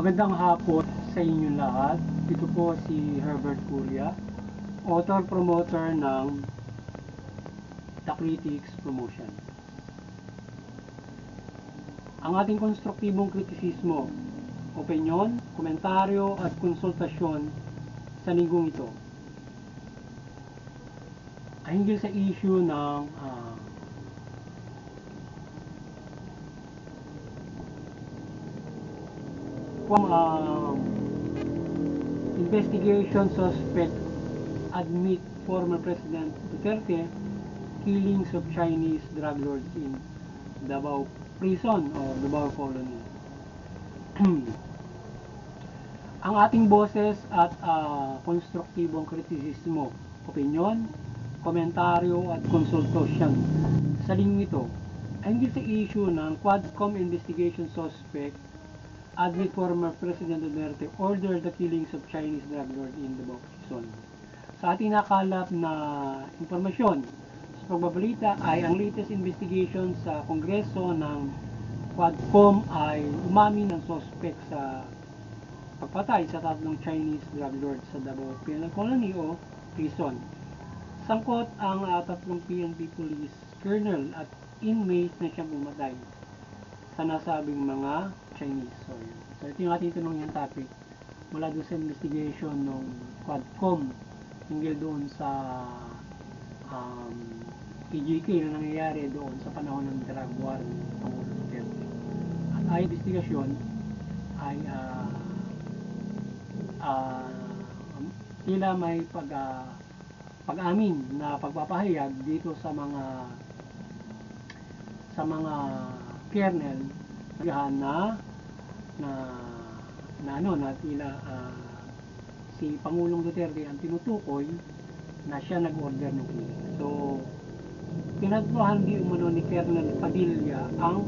Magandang hapon sa inyo lahat. Ito po si Herbert Curia, author-promoter ng The Critics Promotion. Ang ating konstruktibong kritisismo, opinyon, komentaryo at konsultasyon sa linggong ito ay hinggil sa issue ng investigation suspect admit former President Duterte killings of Chinese drug lords in Davao Prison or Davao Colony. Ang ating boses at konstruktibong kritisismo, opinyon, komentaryo at konsultasyon sa linggong ito ay hinggil sa issue ng Quadcom investigation suspect admit former President Duterte ordered the killings of Chinese drug lord in Davao Prison. Sa ating nakalap na impormasyon sa pagbabalita ay ang latest investigation sa Kongreso ng Quadcom ay umamin ng suspect sa pagpatay sa tatlong Chinese drug lord sa Davao Penal Colony o prison. Sangkot ang tatlong PNP police colonel at inmate na siyang pumatay sa nasabing mga Chinese. So ito yung ating tanong yung topic mula doon sa investigation ng Quadcom hinggil doon sa PGK na nangyayari doon sa panahon ng drug war ng Pangulong Duterte. At ay investigasyon ay tila may pag-amin na pagpapahayag dito sa mga kernel na tila si Pangulong Duterte ang tinutukoy na siya nag-order ng killing. So, pinagluhan di umano ni Colonel Padilla ang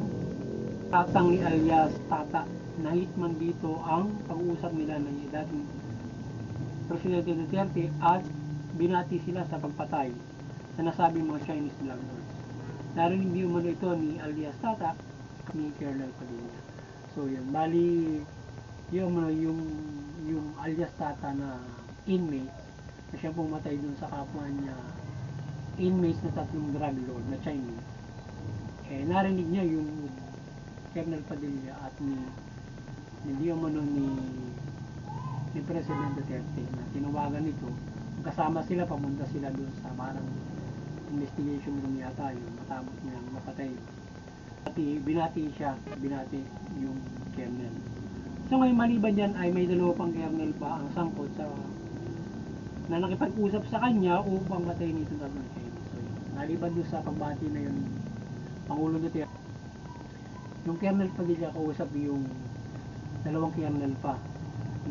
tatang ni alias Tata na hitman dito ang pag-uusap nila ng dating Presidente Duterte at binati sila sa pagpatay sa nasabing mga Chinese drug lords. Narinig di umano ito ni alias Tata ni Colonel Padilla. So yun, bali yung alias Tata na inmate na siya pumatay dun sa kapwa niya inmates na tatlong drug lord na Chinese, narinig niya yung Colonel Padilla at ni President Duterte na tinawagan nito, kasama sila, pamunta sila dun sa parang investigation room yata yun, matapos niya mapatay yun. Binati yung kernel. So ngayon maliban yan ay may dalawa pang kernel pa ang sangkot sa na nakipag-usap sa kanya upang patayin ito na ng Chinese. So naliban doon sa pagbati na yun Pangulo Duterte, yung kernel Padilla kausap yung dalawang kernel pa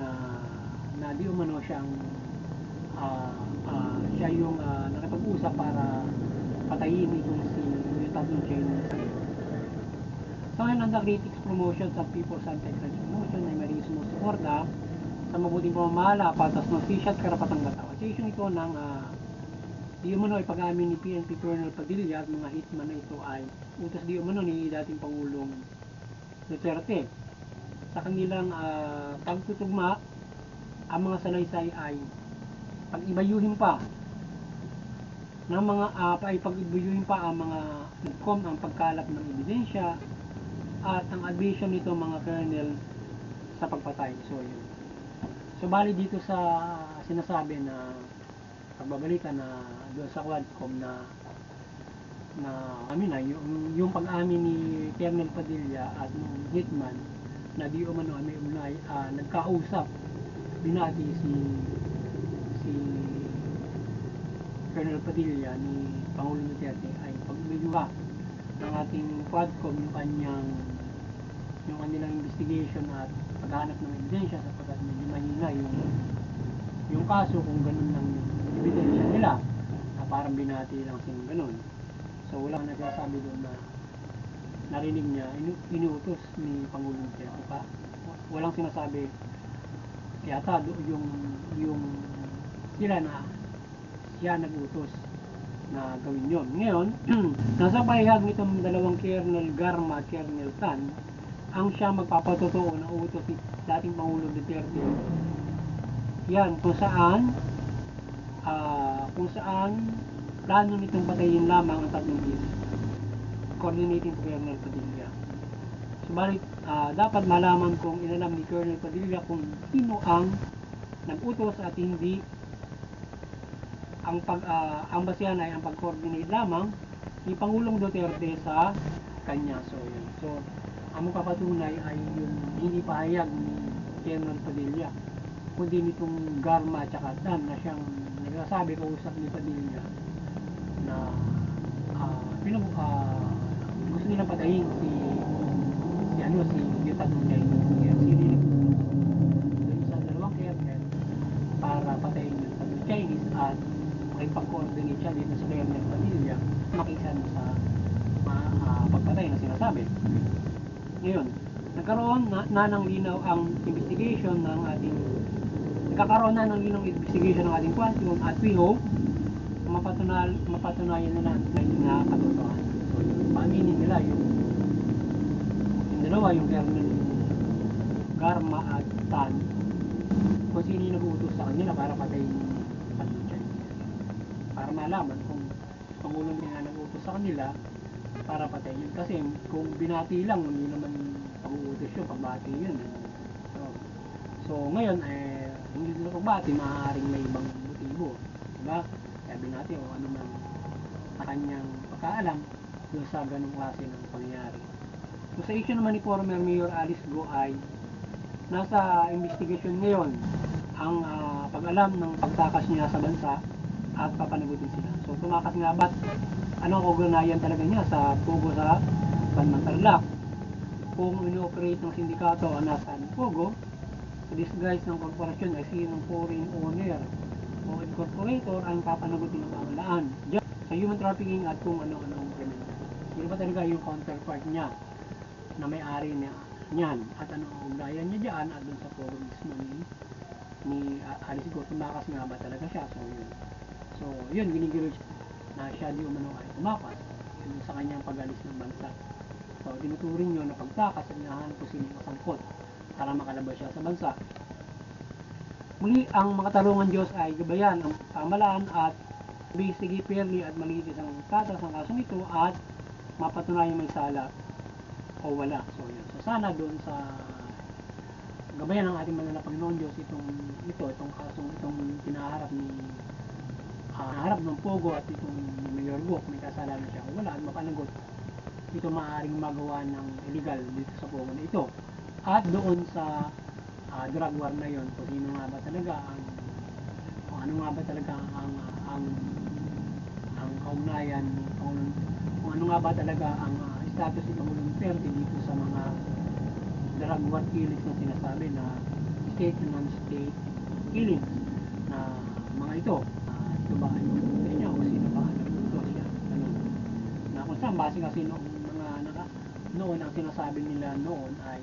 na di umano siyang siya yung nakipag-usap para patayin itong yung tatlong Chinese. So ngayon ang The Critics Promotion sa People's Anti-Crime Promotion ay may sumusuporta sa mabuting pamamahala, patas ng sisya at karapatang katao. Sa issue ito ng di umano ay pag-amin ni PNP Colonel Padilla at mga hitman na ito ay utos di umano ni dating Pangulong Duterte. Sa kanilang pagtutugma, ang mga salaysay ay pag-ibayuhin pa ng mga pag-ibayuhin pa ang mga ang pagkalap ng ebidensya at ang admission nito mga colonel sa pagpatay. So yun. So bali dito sa sinasabi na pagbabalita na doon sa Quadcom na yung pag-amin ni Colonel Padilla at ng hitman na di umano may nagkausap, binati si Colonel Padilla ni Pangulong Duterte ay pagbibiwa ng ating Quadcom yung kanilang investigation at paghahanap ng ebidensya sapagkat medyo mahina yung kaso kung ganun lang yung ebidensya nila na parang binati lang silang ganun. So wala nang nagsasabi doon na narinig niya inuutos ni Pangulong Duterte pa. Walang sinasabi yata yung sila na siya nag-utos na gawin yon. Ngayon, nasa pahayag nitong dalawang Colonel Garma at Colonel Tan ang siya magpapatotoo ng utos ni dating Pangulong Duterte. Yan, kung saan plano nitong patayin lamang ang tatlong is coordinating to Colonel Padilla. Subalit, dapat malaman kung inalam ni Colonel Padilla kung sino ang nag-utos at hindi ang basihan ay ang pag-coordinate lamang ni Pangulong Duterte sa kanya. So, yun. So, ang magpapatunay ay yung hindi pahayag ni Colonel Padilla, kundi nitong Garma at saka Dan na siyang nagsasabi kausap ni Padilla na gusto nilang patayin si Lieutenant Chinese. Sino doon sa dalawang kernel para patayin yung tatlong Chinese at makipag-coordinate siya dito sa Colonel Padilla makisan sa pagpatay na sinasabi. Ngayon, nagkakaroon na ng linaw ang investigation ng ating quantum at we hope mapatunayan na natin na katotohanan. So, paaminin nila yung dalawa, yung Colonel Garma at Tan, kung sino yung nag-uutos sa kanila para patayin yung Chinese. Para malaman kung Pangulong nga nag-uutos sa kanila para patayin yun. Kasi kung binati lang, hindi naman pag-uutos yun, pagbati yun. So ngayon, hindi nila pagbati, maaaring may ibang motibo. Diba? Kaya binati o ano man kanyang pagkaalam doon sa ganung klase ng pangyayari. So sa issue naman ni former Mayor Alice Go ay nasa investigation ngayon ang pag-alam ng pagtakas niya sa bansa at papanagutin sila. So tumakas nga ba't anong ugnayan talaga niya sa Pogo sa Bandang Tarlac? Kung ino-operate ng sindikato ang nasa Pogo, sa disguise ng korporasyon ay sinong foreign owner o incorporator ang papanagutin ng pamahalaan sa human trafficking at kung ano-anong krimen. Sino ba talaga yung counterpart niya na may-ari niyan at anong ugnayan niya dyan at dun sa Pogo mismo ni Alice Go, tumakas nga ba talaga siya? So yun, ginigilo na siya di umano ay tumakas yun sa kanyang pag-alis ng bansa. So tinuturing nyo na pagtakas at hinahanap ko sino kasangkot para makalabas siya sa bansa. Muli, ang makatarungan Diyos ay gabayan ang pamahalaan at ibigay fairly at malinis ang tatas ng kasong ito at mapatunayan may sala o wala. So yun. So sana doon sa gabayan ng ating manala Panginoon Diyos itong kasong itong pinaharap harap ng Pogo at itong Mayor Go, may kasalanan siya o wala at mapanagot ito maaaring magawa ng illegal dito sa Pogo na ito. At doon sa drug war na yon, kung sino nga ba talaga kung ano nga ba talaga ang kaugnayan kung ano nga ba talaga ang status ni Pangulong Duterte dito sa mga drug war killings na sinasabi na state and non-state killings na mga ito. Ito ba ay utos niya o sino ba ang nag-utos niya? Na kung saan base kasi noong noon ang sinasabi nila noon ay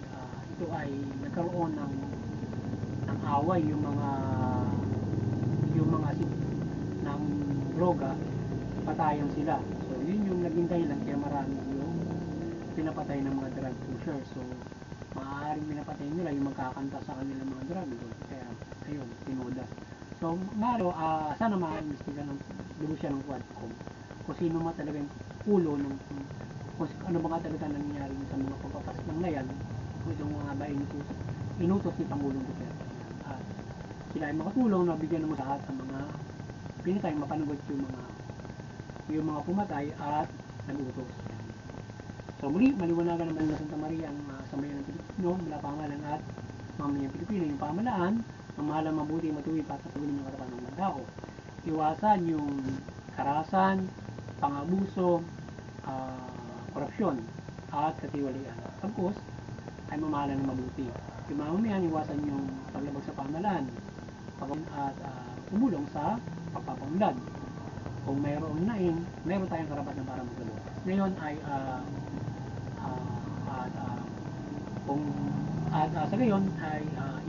ito ay nagkaroon ng away yung mga ng droga, patayan sila. So yun yung naging dahilan kaya marami yung pinapatay ng mga drug pushers. So maaaring pinapatay nila yung magkakanta sa kanilang mga drug lord. Kaya ayun, tinoda. So sana ma-investigan ng siya ng Quadcom kung sino man talaga yung ulo ng kung ano ba nga talaga nangyayari sa mga pagpapaslang na yan, kung itong mga ba inutos ni Pangulong Duterte. At sila ay makatulong na bigyan ng lahat ng mga pinatay, mapanagot yung mga pumatay at nag-utos. So muli, maliwanagan naman na Santa Maria ang sambayan ng Pilipino, mula pamahalan at mamayang Pilipino, yung pamahalaan, ang mahalang mabuti, matuwid, at sagunin yung karapan ng mga tao. Iwasan yung karahasan, pang-abuso, korupsyon at katiwalian. Pagkos ay mamahalan ng mabuti. Yung mamamayan, iwasan yung paglabag sa pamahalaan at tumulong sa pagpapaunlad. Kung mayroon tayong karapatan para magdalo. Ngayon ay sa gayon ay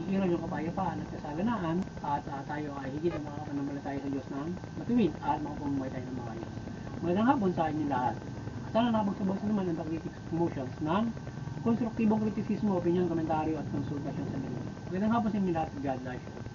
iiral yung kapayapaan at kasaganaan at tayo ay higit ang makakapananampalataya sa Diyos ng matuwid at makapamumuhay tayo ng maayos. Magandang hapon sa inyo lahat. Sana napagsabos naman ang Tactics Promotions ng konstruktibong kritisismo, opinion, komentaryo at konsultasyon sa linggo. Magandang hapon sa inyo lahat. God bless you.